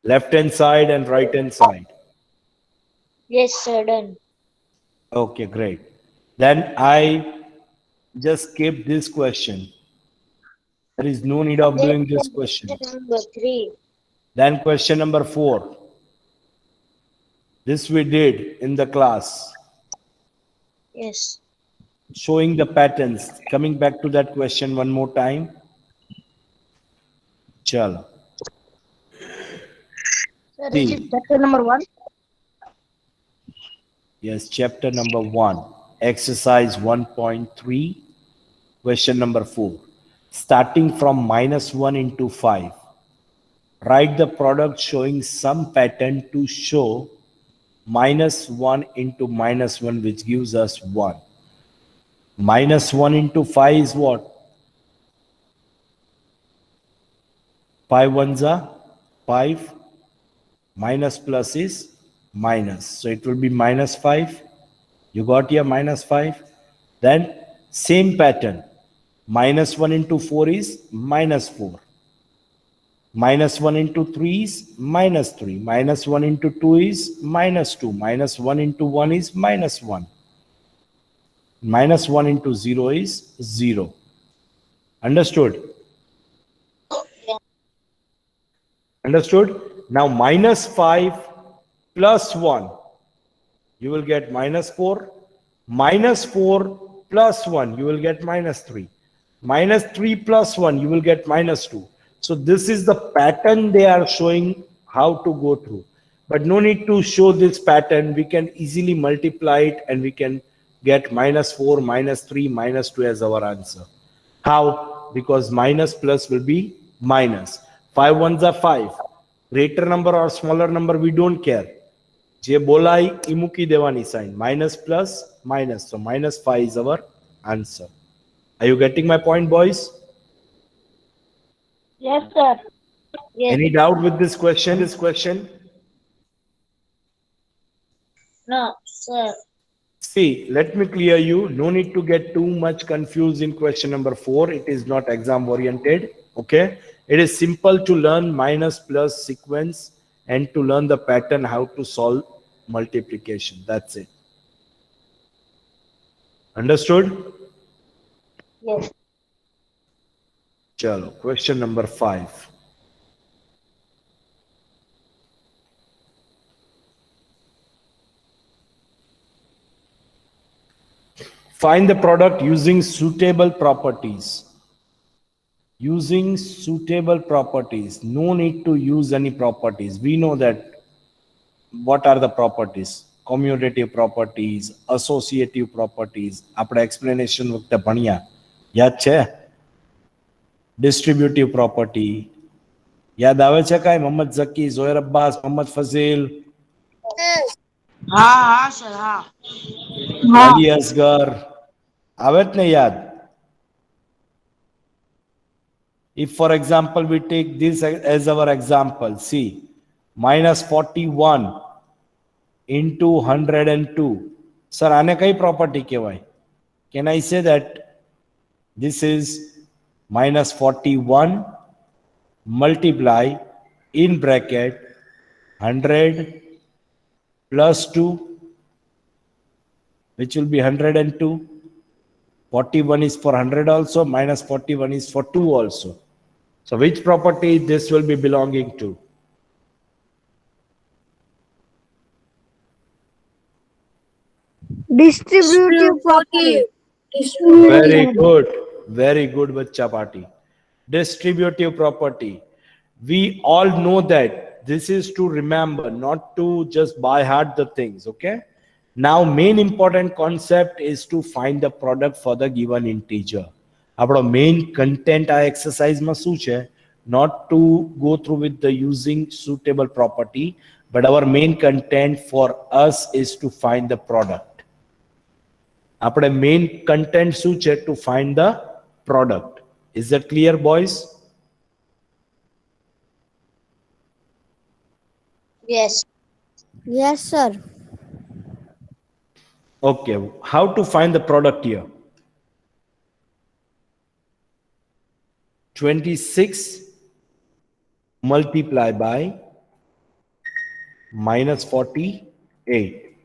Left hand side and right hand side. Yes, sir. Done. Okay, great. Then I just skip this question. There is no need of Yes, doing sir. this question. Question number 3. Then question number 4. This we did in the class, Yes. showing the patterns. Coming back to that question one more time. Chalo. Sir, is it See, chapter number 1? yes, chapter number 1, exercise 1.3, question number 4. Starting from -1 into 5, write the product showing some pattern to show -1 into -1, which gives us 1. -1 into 5 is what? 5 ones are 5, minus plus is minus. So it will be -5. You got here -5. Then same pattern. -1 into 4 is -4. -1 into 3 is -3. -1 into 2 is -2. -1 into 1 is -1. -1 into 0 is 0. Understood? Yeah. Understood? Now -5 plus 1, you will get -4. -4 plus 1, you will get -3. -3 plus 1, you will get -2. So this is the pattern they are showing how to go through. But no need to show this pattern. We can easily multiply it and we can get -4, -3, -2 as our answer. How? Because minus plus will be minus. 5 ones are 5. Greater number or smaller number, we don't care. જે બોલાય એ મૂકી દેવાની sign. Minus plus minus. So -5 is our answer. Are you getting my point, boys? Yes, sir. Yes. Any doubt with this question? No, sir. See, let me clear you. No need to get too much confused in question number 4. It is not exam oriented. Okay. It is simple to learn minus plus sequence and to learn the pattern how to solve multiplication. That's it. Understood? Yes. Chalo. Question number 5. Find the product using suitable properties. Using suitable properties. No need to use any properties. We know that what are the properties? Commutative properties, associative properties. આપણે explanation વખતે ભણ્યા યાદ છે? Distributive property. યાદ આવે છે કાંઈ? મોહમ્મદ ઝકી, ઝોહેર અબ્બાસ, મોહમ્મદ ફઝીલ, हाँ सर हाँ અલી અસગર. આવે જ ને યાદ? If for example we take this as our example, see, -41 into 102. Sir, આને કઈ property કહેવાય? Can I say that this is -41 multiply in bracket 100 plus 2, which will be 102. 41 is for 100 also, -41 is for 2 also. So which property this will be belonging to? distributive property. Very good. Very good, Bachcha Party. Distributive property. We all know that this is to remember, not to just by heart the things, okay? Now, main important concept is to find the product for the given integer. Our main content આ exerciseમાં શું છે? Not to go through with the using suitable property, but our main content for us is to find the product. આપણે main content શું છે? To find the product. Is that clear, boys? Yes. Yes sir. Okay, how to find the product here? 26 multiply by minus 48.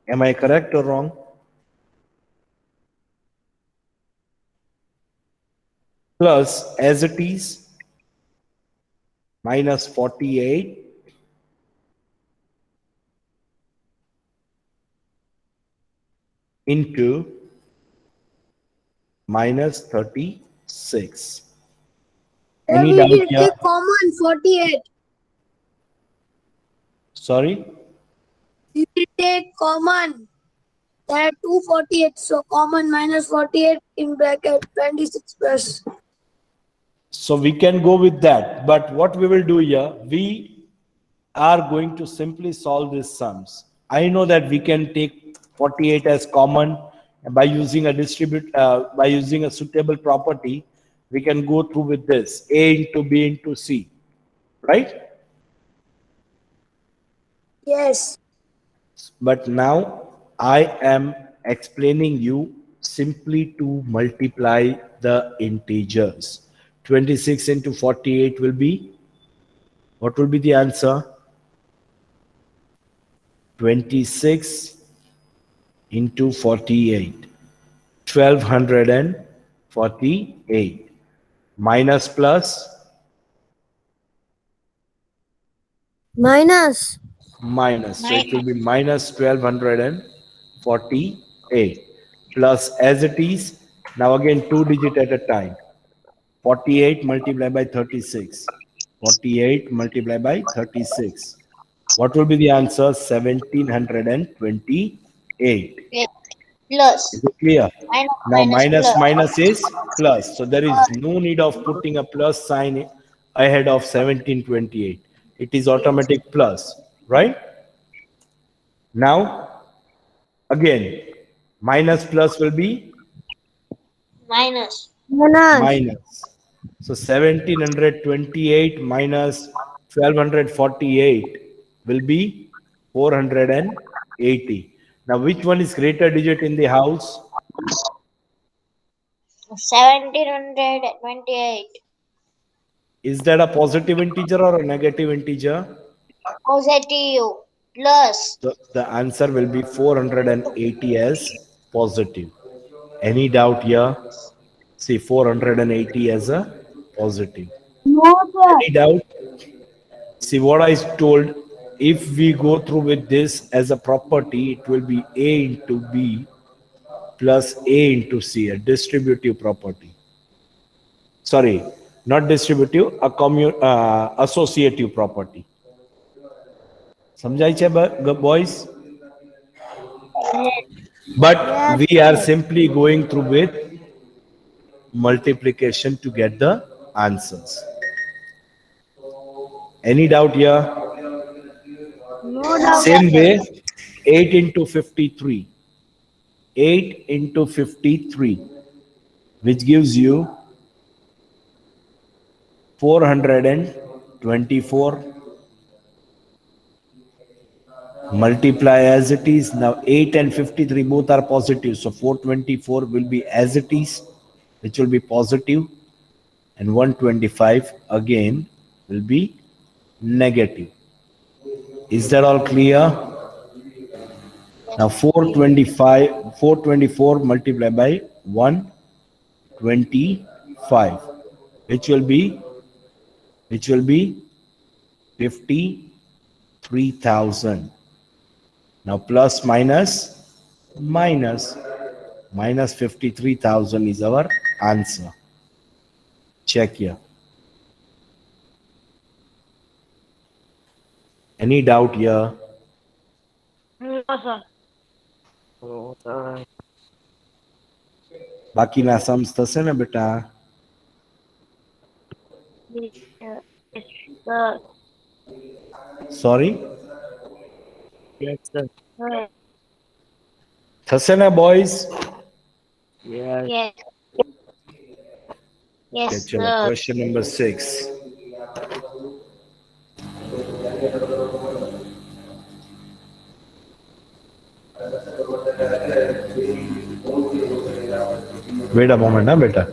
Am I correct or wrong? Plus, as it is, minus 48 into minus 36. Sir, Any we doubt will here? take common 48. Sorry? We will take common. There are 248. So common minus 48 in bracket 26 plus. So we can go with that. But what we will do here, we are going to simply solve these sums. I know that we can take 48 as common by using by using a suitable property. We can go through with this A into B into C, right? Yes. But now I am explaining you simply to multiply the integers. 26 into 48 will be, what will be the answer? 26 into 48. 1248. Minus plus Minus. minus. So it will be minus 1248 plus as it is. Now again, 2 digit at a time. 48 multiplied by 36. 48 multiplied by 36. What will be the answer? 1728. Yes. Plus. Is it clear? Minus, Now minus, minus plus. minus is plus. So there is no need of putting a plus sign ahead of 1728. It is automatic plus, right? Now again, minus plus will be Minus. Minus. minus. So 1728 minus 1248 will be 480. Now which one is greater digit in the house? 1728. Is that a positive integer or a negative integer? Positive. Plus. So the answer will be 480 as positive. Any doubt here? See 480 as a positive. No, sir. Any doubt? See what I told. If we go through with this as a property, it will be A into B plus A into C, a distributive property. Sorry, not distributive, a associative property. समझाई छे boys? Yes. But Yes, we are sir. simply going through with multiplication to get the answers. Any doubt here? No doubt. Same way, 8 into 53. 8 into 53, which gives you 424. Multiply as it is. Now 8 and 53 both are positive. So 424 will be as it is, which will be positive, and 125 again will be negative. Is that all clear? Now 424 multiplied by 125, which will be 53,000. Now plus minus 53,000 is our answer. Check here. Any doubt here? No, sir. બાકીના sums થશે ને બેટા? Yes, sir. Sorry? Yes, sir. Yes. થશે ને boys? Yes. Yes. Yes, Okay, chalo, sir. question number 6. Wait a moment, huh, beta.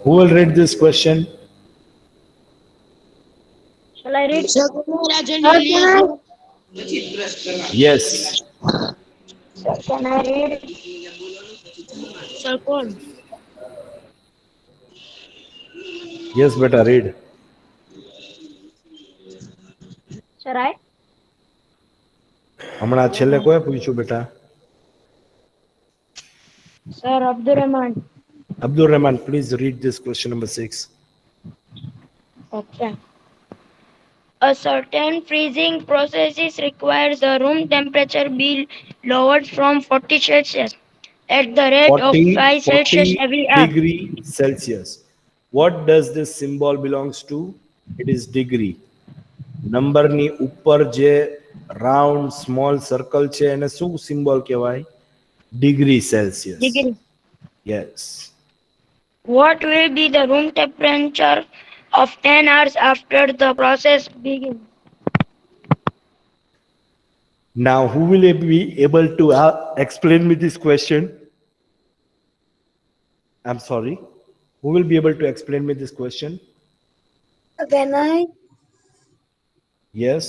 Who will read this question? Shall I read? Sir, can I? Yes. Sir, can I read? Sir, कौन? Yes, beta, read. Sir, I? હમણાં છેલ્લે કોઈ પૂછ્યું બેટા? Sir, Abdul Rahman. Abdul Rahman, please read this question number 6. Okay. A certain freezing process requires the room temperature be lowered from 40 Celsius at the rate of 5 Celsius every hour. degree Celsius. What does this symbol belongs to? It is degree. નંબરની ઉપર જે round small circle છે એને શું symbol કહેવાય? Degree Celsius. Degree. Yes. What will be the room temperature of 10 hours after the process begins? Now who will be able to explain me this question? I'm sorry. Who will be able to explain me this question? Can I? Yes.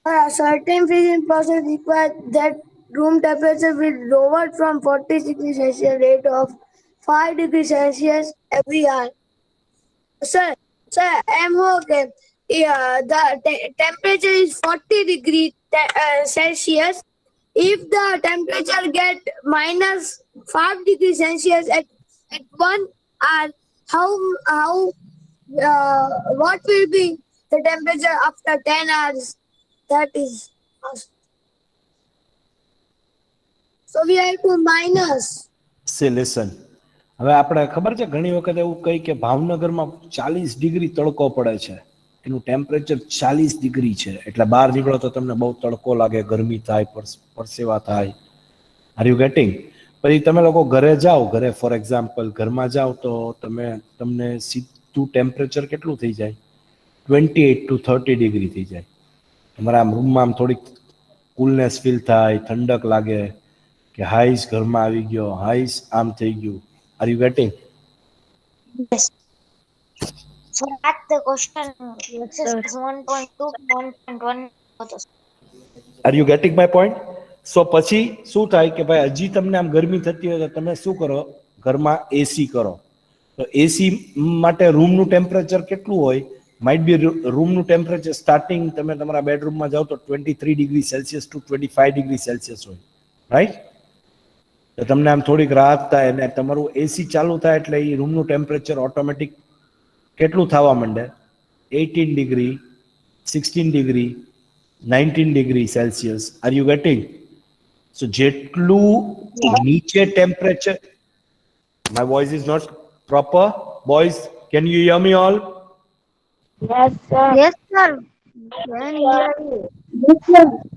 A certain freezing process requires that room temperature will lower from 40 degrees Celsius rate of 5 degrees Celsius every hour. Sir, I am okay. Yeah, the temperature is 40 degrees Celsius. If the temperature get minus 5 degrees Celsius at 1 hour, what will be the temperature after 10 hours? That is asked. So we have to minus. સે lesson. હવે આપણે ખબર છે ઘણી વખત એવું કહી કે ભાવનગરમાં 40 ડિગ્રી તડકો પડે છે, એનું ટેમ્પરેચર 40 ડિગ્રી છે, એટલે બહાર નીકળો તો તમને બહુ તડકો લાગે, ગરમી થાય, પરસેવા થાય. R you gating? પછી તમે લોકો ઘરે જાઓ, ઘરે ફોર એક્ઝામ્પલ ઘરમાં જાઓ તો તમને સીધું ટેમ્પરેચર કેટલું થઈ જાય? 28 to 30 ડિગ્રી થઈ જાય. તમારા આમ રૂમમાં આમ થોડીક કુલનેસ ફીલ થાય, ઠંડક લાગે કે હાઈસ ઘરમાં આવી ગયો, હાઈસ આમ થઈ ગયું. Are you getting? Yes. So that's the question. Exercise 1.2, 1.1. Are you getting my point? So પછી શું થાય કે ભાઈ હજી તમને આમ ગરમી થતી હોય તો તમે શું કરો? ઘરમાં એસી કરો. તો એસી માટે રૂમનું ટેમ્પરેચર કેટલું હોય? માઇટ બી રૂમનું ટેમ્પરેચર સ્ટાર્ટિંગ તમે તમારા બેડરૂમમાં જાઓ તો 23 degree Celsius to 25 degree Celsius હોય, રાઈટ? તો તમને આમ થોડીક રાહત થાય અને તમારું એસી ચાલુ થાય એટલે એ રૂમનું ટેમ્પરેચર ઓટોમેટિક કેટલું થવા માંડે? 18 degree, 16 degree, 19 degree Celsius. Are you getting? So જેટલું નીચે temperature, my voice is not proper. Boys, can you hear me all? Yes, sir. Yes, sir.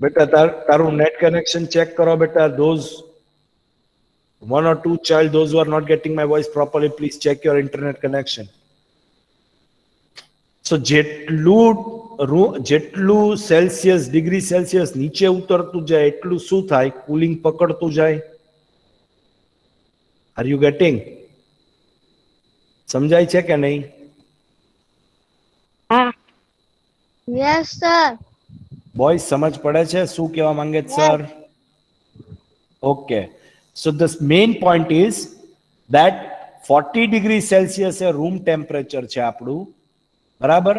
બેટા તારું નેટ કનેક્શન ચેક કરો બેટા. those 1 or 2 child, those who are not getting my voice properly, please check your internet connection. So જેટલું Celsius degree Celsius નીચે ઉતરતું જાય એટલું શું થાય? કુલિંગ પકડતું જાય. R you gating? સમજાય છે કે નહીં? Yes, sir. બોય સમજ પડે છે શું કહેવા માંગે છે sir? Okay. So the main point is that 40 degree Celsius A room temperature છે આપણું, બરાબર?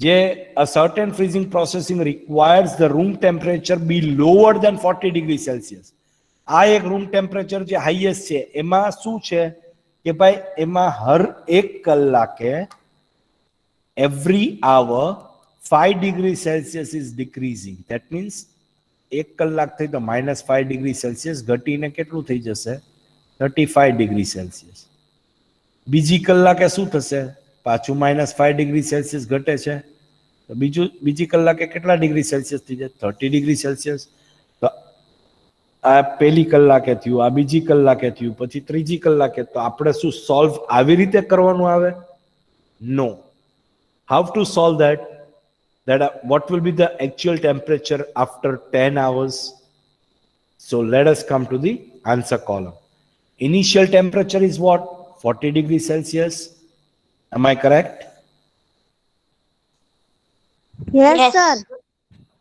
જે a certain freezing processing requires the room temperature be lower than 40 degree Celsius. આ એક રૂમ ટેમ્પરેચર જે હાઈએસ્ટ છે એમાં શું છે કે ભાઈ એમાં હર 1 કલાકે every hour 5 degree Celsius is decreasing. That means 1 કલાક થઈ તો -5 ડિગ્રી સેલ્સિયસ ઘટીને કેટલું થઈ જશે? 35 ડિગ્રી સેલ્સિયસ. બીજી કલાકે શું થશે? પાછું -5 ડિગ્રી સેલ્સિયસ ઘટે છે તો બીજી કલાકે કેટલા ડિગ્રી સેલ્સિયસ થઈ જાય? 30 ડિગ્રી સેલ્સિયસ. તો આ પહેલી કલાકે થયું, આ બીજી કલાકે થયું, પછી ત્રીજી કલાકે. તો આપણે શું સોલ્વ આવી રીતે કરવાનું આવે? No. How to solve that what will be the actual temperature after 10 hours? So let us come to the answer column. Initial temperature is what? 40 degrees Celsius. Am I correct? Yes, sir.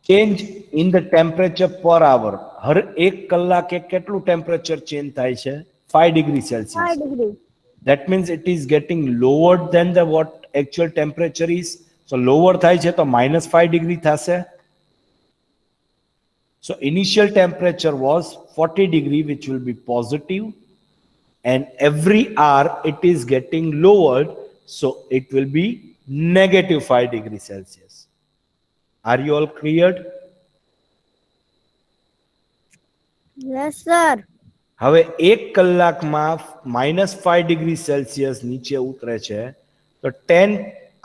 Change in the temperature per hour. હર એક કલાકે કેટલું temperature change થાય છે? 5 degree Celsius. 5 degrees. That means it is getting lower than the what actual temperature is. So lower થાય છે તો -5 degree થશે. So initial temperature was 40 degree, which will be positive, and every hour it is getting lowered, so it will be -5 degree Celsius. Are you all cleared? Yes, sir. હવે એક કલાકમાં -5 degree Celsius નીચે ઉતરે છે તો 10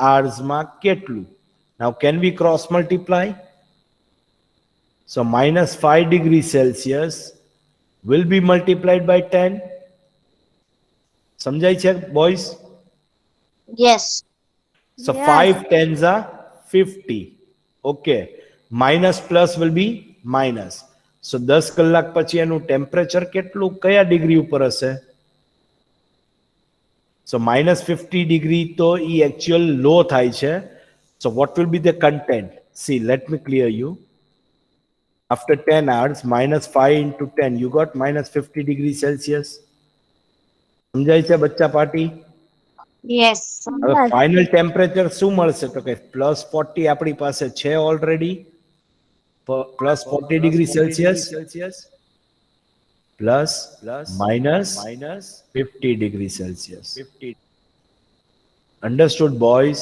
hoursમાં કેટલું? Now can we cross multiply? So -5 degree Celsius will be multiplied by 10. સમજાય છે boys? Yes. So Yes. 5 tens are 50. Okay. Minus plus will be minus. So 10 કલાક પછી એનું ટેમ્પરેચર કેટલું કયા ડિગ્રી ઉપર હશે? So -50 degree તો ઈ actual low થાય છે. So what will be the content? See, let me clear you. After 10 hours, -5 into 10, you got -50 degrees Celsius. સમજાય છે બચ્ચા પાર્ટી? Yes. હવે ફાઇનલ ટેમ્પરેચર શું મળશે? તો કે +40 આપણી પાસે છે already. +40 degree Celsius plus -50 degree Celsius. Understood, boys?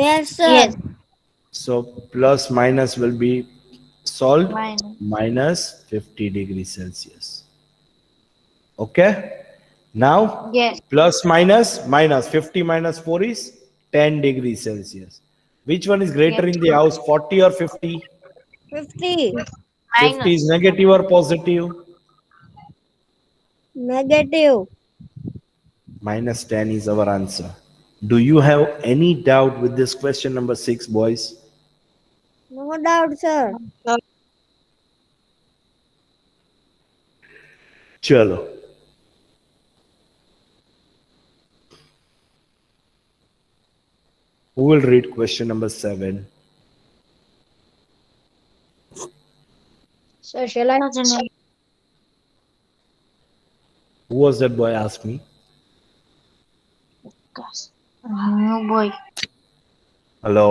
Yes, sir. Yes. So plus minus will be solved. Minus. -50 degree Celsius. Okay. Now Yes. plus minus 50 minus 4 is 10 degrees Celsius. Which one is greater in the house, 40 or 50? 50. 50 is negative or positive? Negative. -10 is our answer. Do you have any doubt with this question number 6, boys? No doubt, sir. Chalo. Who will read question number 7? So shall I? Who was that boy? Ask me. No boy. Hello.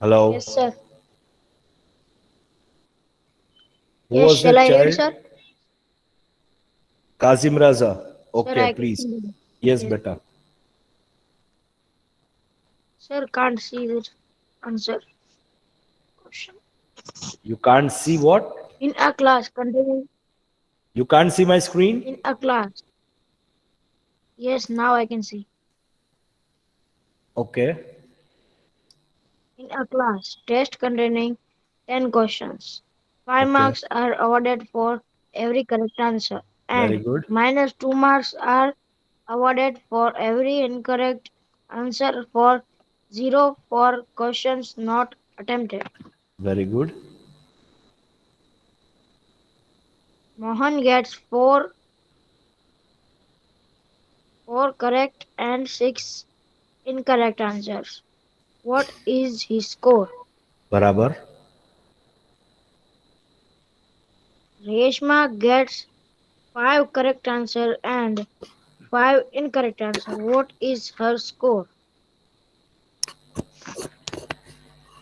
Hello. Yes, sir. Who Yes, was shall that I read, child? sir? Kazim Raza. Okay, Sir, I please. can- Yes, beta. Sir, can't see the answer. Question. You can't see what? In a class containing You can't see my screen? in a class. Yes, now I can see. Okay. In a class test containing 10 questions. 5 Okay. marks are awarded for every correct answer, Very and good. -2 marks are awarded for every incorrect answer, for 0 for questions not attempted. Very good. Mohan gets 4 correct and 6 incorrect answers. What is his score? Barabar. Reshma gets 5 correct answer and 5 incorrect answer. What is her score?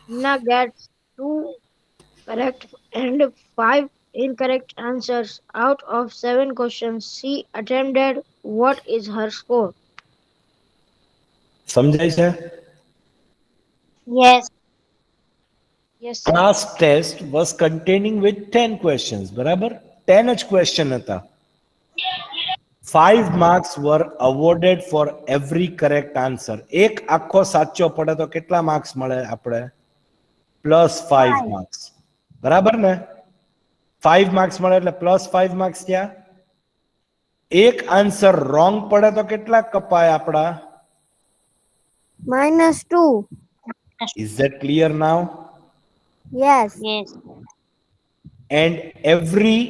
Hina gets 2 correct and 5 incorrect answers out of 7 questions she attempted. What is her score? સમજાય છે? Yes. Yes, sir. Class test was containing with 10 questions. બરાબર? 10 જ question હતા. 5 marks were awarded for every correct answer. એક આખો સાચો પડે તો કેટલા માર્ક્સ મળે આપણે? +5 marks. બરાબર ને? 5 marks મળે એટલે +5 marks થયા. એક આન્સર રોંગ પડે તો કેટલા કપાય આપડા? -2. Is that clear now? Yes. Yes. And every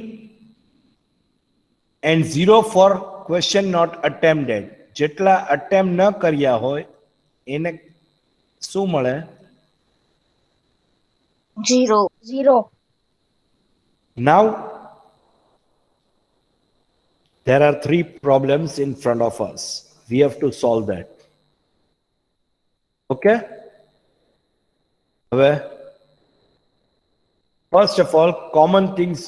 and 0 for question not attempted. જેટલા attempt ન કર્યા હોય એને શું મળે? 0. 0. Now there are 3 problems in front of us. We have to solve that. Okay? હવે first of all, common things.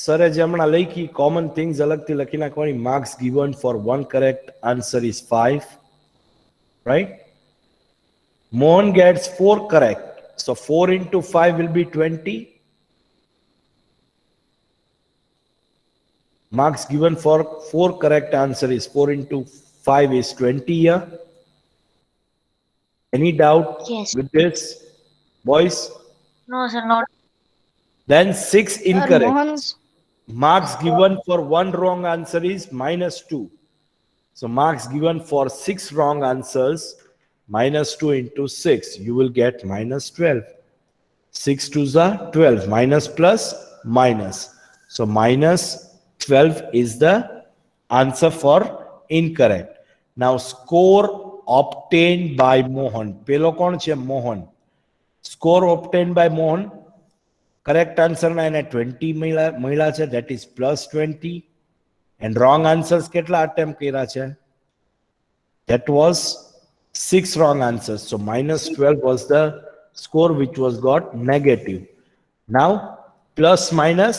સરે જે હમણાં લખી common things અલગથી લખી નાખવાની. Marks given for one correct answer is 5. Right? Mohan gets 4 correct. So 4 into 5 will be 20. Marks given for 4 correct answer is 4 into 5 is 20 here. Any doubt Yes. with this, boys? No, sir, not. Then 6 incorrect. Mohan's Marks given for 1 wrong answer is -2. So marks given for 6 wrong answers, -2 into 6, you will get -12. 6 2s are 12, minus plus minus. So -12 is the answer for incorrect. Now score obtained by Mohan. Pelo kon che Mohan. Score obtained by Mohan. Correct answer na એને 20 મળ્યા છે, that is +20. And wrong answers કેટલા attempt કર્યા છે? That was 6 wrong answers. So -12 was the score which was got negative. Now plus minus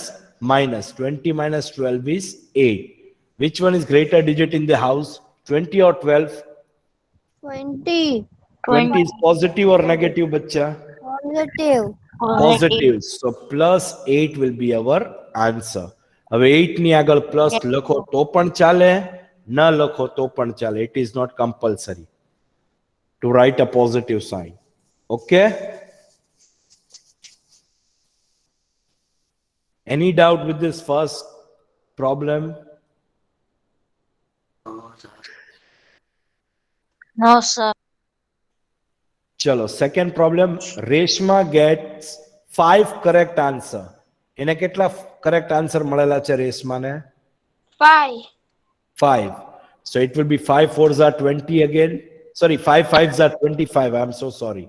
minus 20 minus 12 is 8. Which one is greater digit in the house? 20 or 12? 20. 20 is positive or negative, bacha? Positive. Positive. So plus 8 will be our answer. હવે 8 ની આગળ plus લખો તો પણ ચાલે, ન લખો તો પણ ચાલે. It is not compulsory to write a positive sign. Okay? Any doubt with this first problem? no, sir. Chalo, second problem. Reshma gets 5 correct answer. એને કેટલા correct answer મળેલા છે રેશમાને? 5. 5. So it will be 5 4s are 20 again. Sorry, 5 5s are 25. I'm so sorry.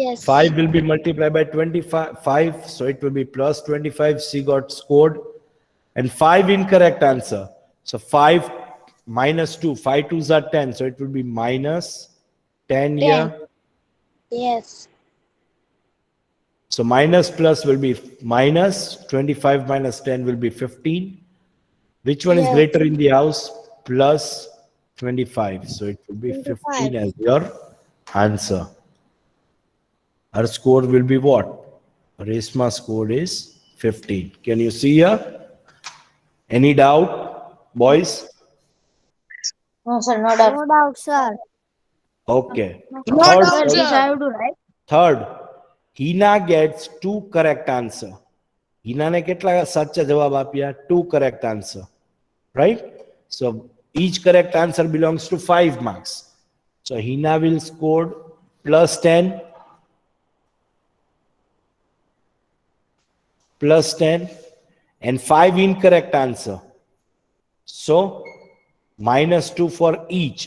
Yes. 5 will be multiplied by 25. So it will be plus 25. She got scored. And 5 incorrect answer. So 5 minus 2. 5 2s are 10. So it will be minus 10 here. Yes. So minus plus will be minus 25 minus 10 will be 15. Which one is Yes. greater in the house? Plus 25. So it will be 15 as your answer. Her score will be what? Resma score is 15. Can you see here? Any doubt, boys? No, sir, no doubt. No doubt, sir. Okay. No Third, doubt, sir. I have to write. third, Hina gets 2 correct answer. Hina ne કેટલા સાચા જવાબ આપ્યા? 2 correct answer. Right? So each correct answer belongs to 5 marks. So Hina will score plus 10. Plus 10 and 5 incorrect answer. So minus 2 for each.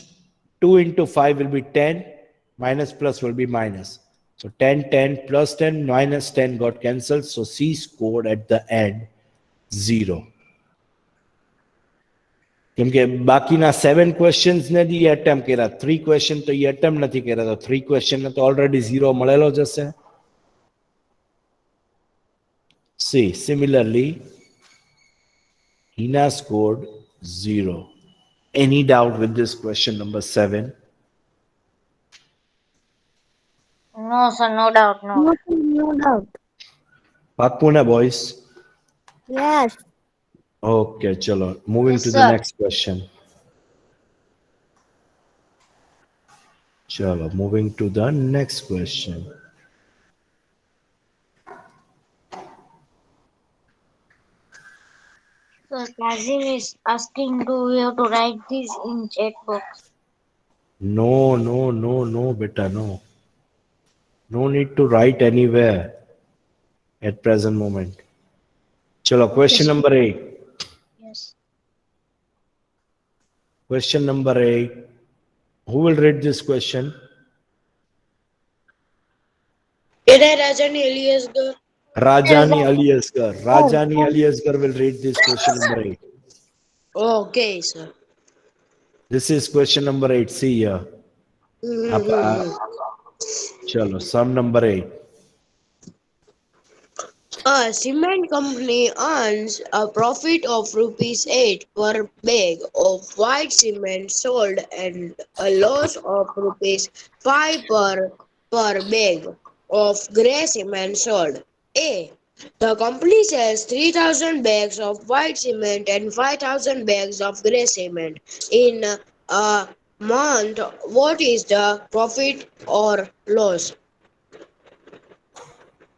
2 into 5 will be 10. Minus plus will be minus. So 10, 10 plus 10 minus 10 got cancelled. So C scored at the end 0. કેમ કે બાકીના 7 questions ને જે attempt કર્યા, 3 question તો એ attempt નથી કર્યા, તો 3 question ને તો already 0 મળેલો જ હશે. See, similarly, Hina scored 0. Any doubt with this question number 7? No, sir, no doubt. No. No doubt. Pakuna boys. Yes. Okay, chalo. Moving Yes, to the sir. next question. Chalo, moving to the next question. So Kazim is asking, do we have to write this in chat box? No, no, no, no, beta, no. No need to write anywhere at present moment. Chalo, question number 8. Yes. Question number 8. Who will read this question? Rajani Eliasgar. Rajani Aliasgar. Rajani Aliasgar will read this question number 8. Okay, sir. This is question number 8. See here. Chalo, sum number 8. A cement company earns a profit of rupees 8 per bag of white cement sold and a loss of rupees 5 per bag of grey cement sold. A. The company sells 3,000 bags of white cement and 5,000 bags of grey cement in a month. What is the profit or loss?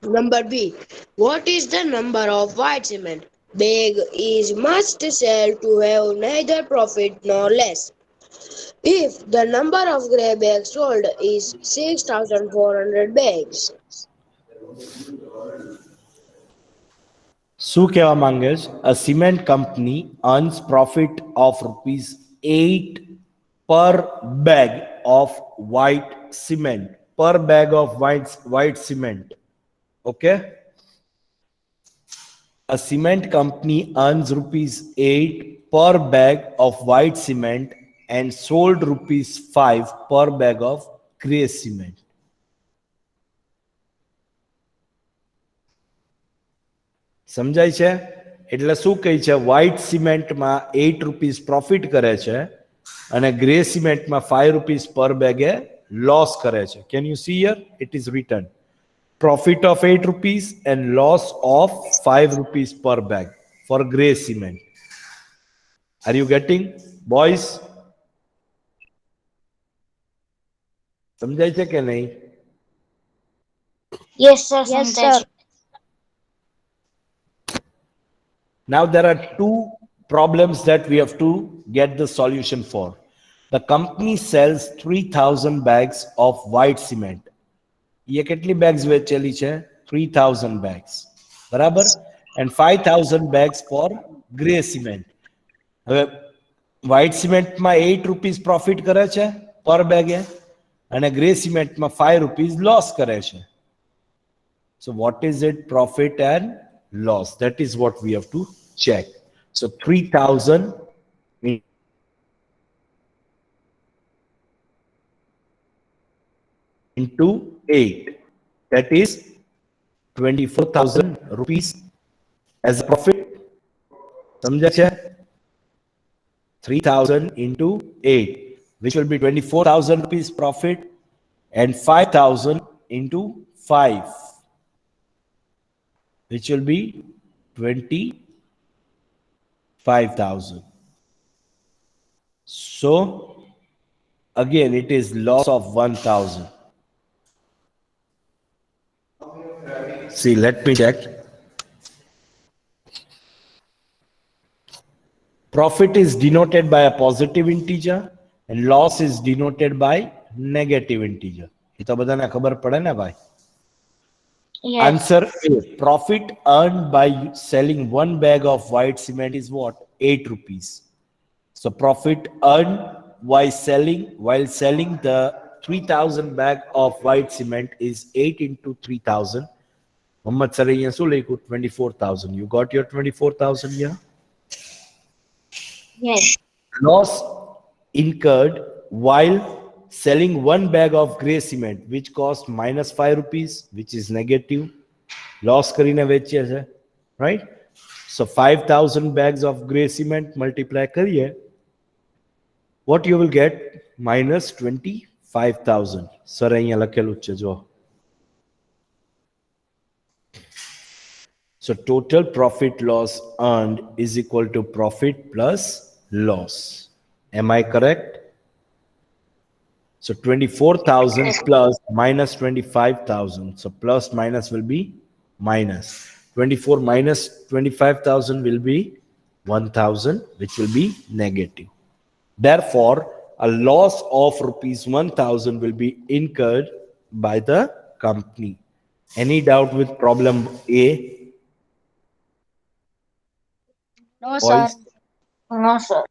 Number B. What is the number of white cement bag is must sell to have neither profit nor loss? If the number of grey bags sold is 6,400 bags. શું કહેવા માંગે છે? A cement company earns profit of rupees 8 per bag of white cement. Per bag of white cement. Okay? A cement company earns rupees 8 per bag of white cement and sold rupees 5 per bag of grey cement. સમજાય છે? એટલે શું કહે છે? White સિમેન્ટમાં 8 rupees profit કરે છે અને grey સિમેન્ટમાં 5 rupees પર બેગે લોસ કરે છે. Can you C here? It is return profit of 8 rupees and loss of 5 rupees per bag for grey cement. Are you getting, boys? સમજાય છે કે નહીં? Yes, sir. Yes, sir. Now there are two problems that we have to get the solution for. The company sells 3,000 bags of white cement. ये કેટલી bags વેચેલી છે? 3,000 bags. બરાબર? And 5,000 bags for grey cement. હવે white સિમેન્ટમાં 8 rupees profit કરે છે પર બેગે અને grey સિમેન્ટમાં 5 rupees loss કરે છે. So what is it, profit and loss? That is what we have to check. So 3,000 into 8, that is 24,000 rupees as a profit. સમજે છે? 3,000 into 8, which will be 24,000 rupees profit, and 5,000 into 5, which will be 25,000. So again it is loss of 1,000. See, let me check. Profit is denoted by a positive integer and loss is denoted by negative integer. ये तो बधाने खबर पड़े ना भाई? Yes. Answer A. Profit earned by selling one bag of white cement is what? 8 rupees. So profit earned while selling the 3,000 bag of white cement is 8 into 3,000. Muhammad sir, 24,000. You got your 24,000 here? Yes. Loss incurred while selling one bag of grey cement, which cost minus 5 rupees, which is negative. Loss karine vechiye છે, right? So 5,000 bags of grey cement multiply kariye. What you will get? Minus 25,000. Sir, અહીંયા લખેલું છે જો. So total profit loss earned is equal to profit plus loss. Am I correct? So 24,000 plus minus 25,000. So plus minus will be minus. 24 minus 25,000 will be 1,000, which will be negative. Therefore, a loss of rupees 1,000 will be incurred by the company. Any doubt with problem A? No, sir. Boys? No, sir.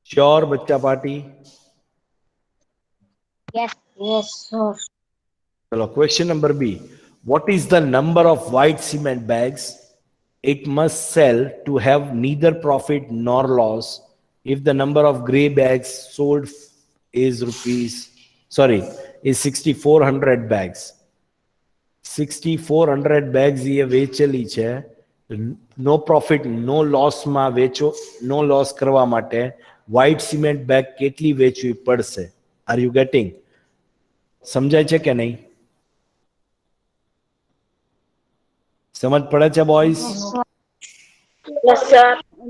Sure बच्चा party? Yes, yes, sir. चलो question number B. What is the number of white cement bags it must sell to have neither profit nor loss if the number of gray bags sold is 6400 bags? 6400 bags એ વેચેલી છે. નો profit નો લોસમાં વેચો, નો loss કરવા માટે white cement bag કેટલી વેચવી પડશે? R you gating? સમજાય છે કે નહીં? સમજ પડે છે boys? Yes, sir.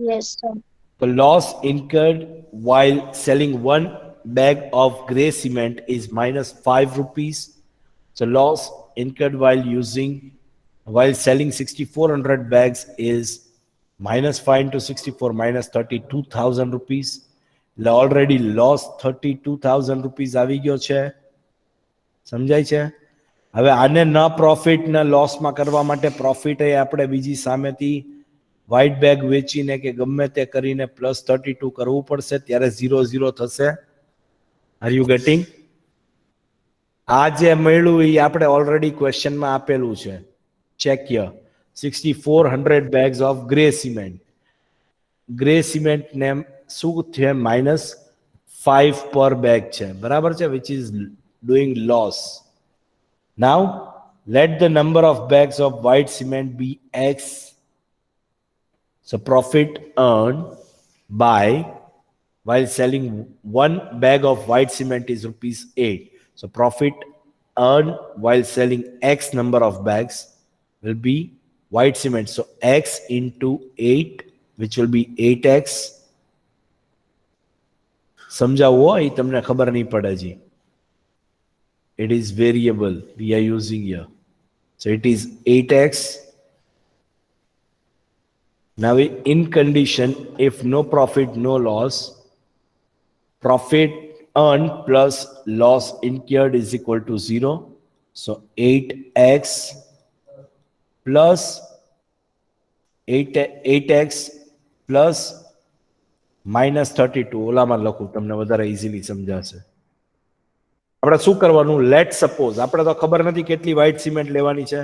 Yes, sir. The loss incurred while selling one bag of grey cement is minus 5 rupees. So loss incurred while selling 6400 bags is minus 5 into 64 minus 32,000 rupees. Already lost 32,000 rupees આવી ગયો છે. સમજાય છે? હવે આને ન profit ન લોસમાં કરવા માટે પ્રોફિટ એ આપણે બીજી સામેથી વ્હાઇટ બેગ વેચીને કે ગમે તે કરીને પ્લસ 32 કરવું પડશે, ત્યારે 0 થશે. R you gating? આ જે મળ્યું એ આપણે ઓલરેડી ક્વેશ્ચનમાં આપેલું છે. Check here. 6400 bags of grey cement. Grey cement ને શું છે? -5 પર બેગ છે, બરાબર છે, which is doing loss. Now let the number of bags of white cement be X. So profit earned while selling one bag of white cement is rupees 8. So profit earned while selling X number of bags will be white cement. So X into 8, which will be 8X. સમજાવો, એ તમને ખબર નહીં પડે જી. It is variable we are using here. So it is 8X. Now in condition, if no profit, no loss, profit earned plus loss incurred is equal to 0. So 8X plus 8X plus minus 32. ઓલામાં લખું, તમને વધારે easily સમજાશે. આપણે શું કરવાનું? Late suppose, આપણે તો ખબર નથી કેટલી વ્હાઇટ સિમેન્ટ લેવાની છે.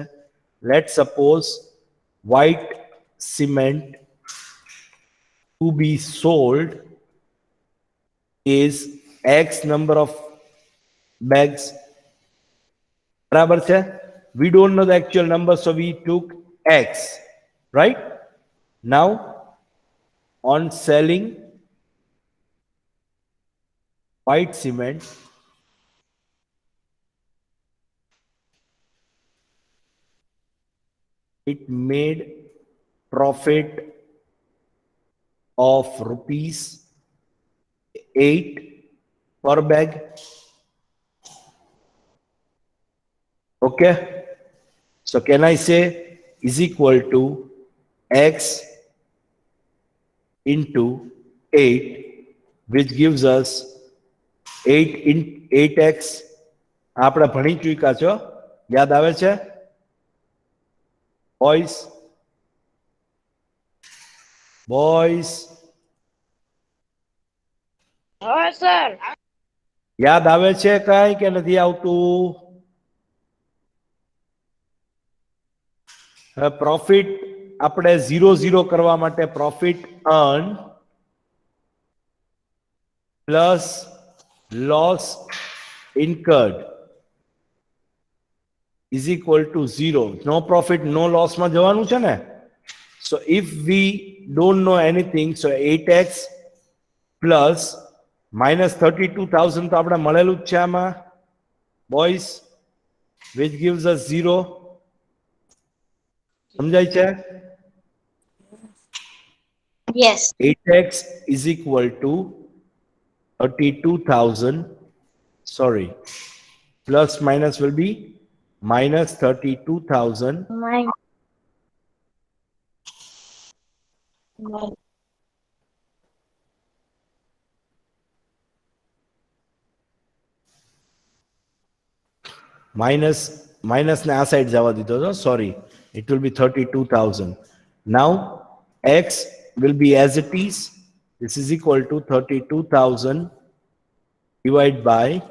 Let suppose white cement to be sold is X number of bags. બરાબર છે? We don't know the actual number, so we took X, right? Now on selling white cement, it made profit of rupees 8 per bag. Okay, so can I say is equal to X into 8, which gives us 8x. આપણે ભણી ચૂક્યા છો, યાદ આવે છે boys? Yes, sir. યાદ આવે છે કાંઈ કે નથી આવતું? પ્રોફિટ આપણે 0 કરવા માટે profit earn plus loss incurred is equal to 0. No profit, no loss માં જવાનું છે ને. So if we don't know anything, so 8x plus minus 32,000 તો આપણે મળેલું જ છે આમાં બોયસ, which gives us 0. સમજાય છે? Yes. 8x is equal to 32,000. Sorry, plus minus will be minus 32,000 Mine. minus ને આ સાઈડ જવા દીધો તો, sorry, it will be 32,000. Now x will be as it is, This is equal to 32,000 divided by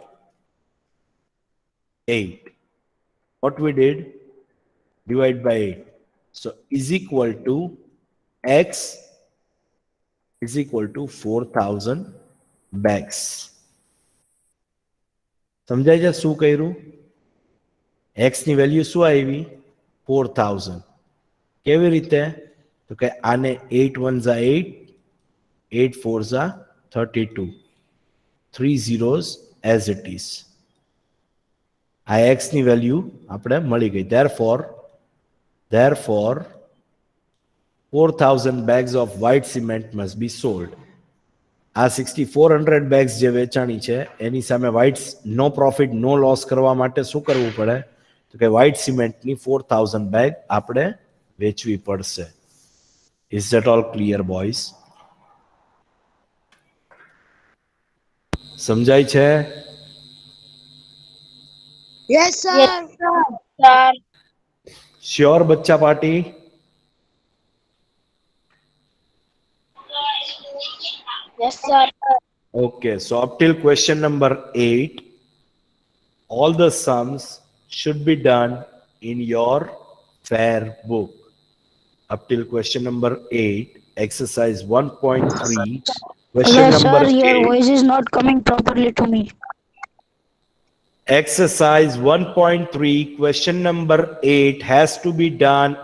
8. What we did? Divide by 8. So is equal to X is equal to 4,000 bags. સમજાય છે શું કર્યું? X ની value શું આવી? 4,000. કેવી રીતે? તો કે આને 8 1s are 8, 8 4s are 32. 3 zeros as it is. આ X ની વેલ્યુ આપણે મળી ગઈ. Therefore 4,000 bags of white cement must be sold. આ 6400 bags જે વેચાણી છે એની સામે white no profit no loss કરવા માટે શું કરવું પડે? તો કે white cement ની 4000 bag આપણે વેચવી પડશે. Is that all clear, boys? સમજાય છે? Yes, sir. Yes, sir. Sure બચ્ચા party? Yes, sir. Okay, so up till question number 8, all the sums should be done in your fair book. Up till question number 8, exercise 1.3, question number 8. voice is not coming properly to me. Exercise 1.3, question number 8 has to be done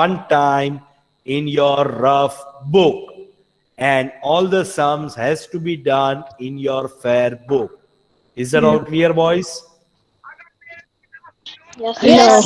one time in your rough book. And all the sums has to be done in your fair book. Is that all clear, boys? Yes, Yes,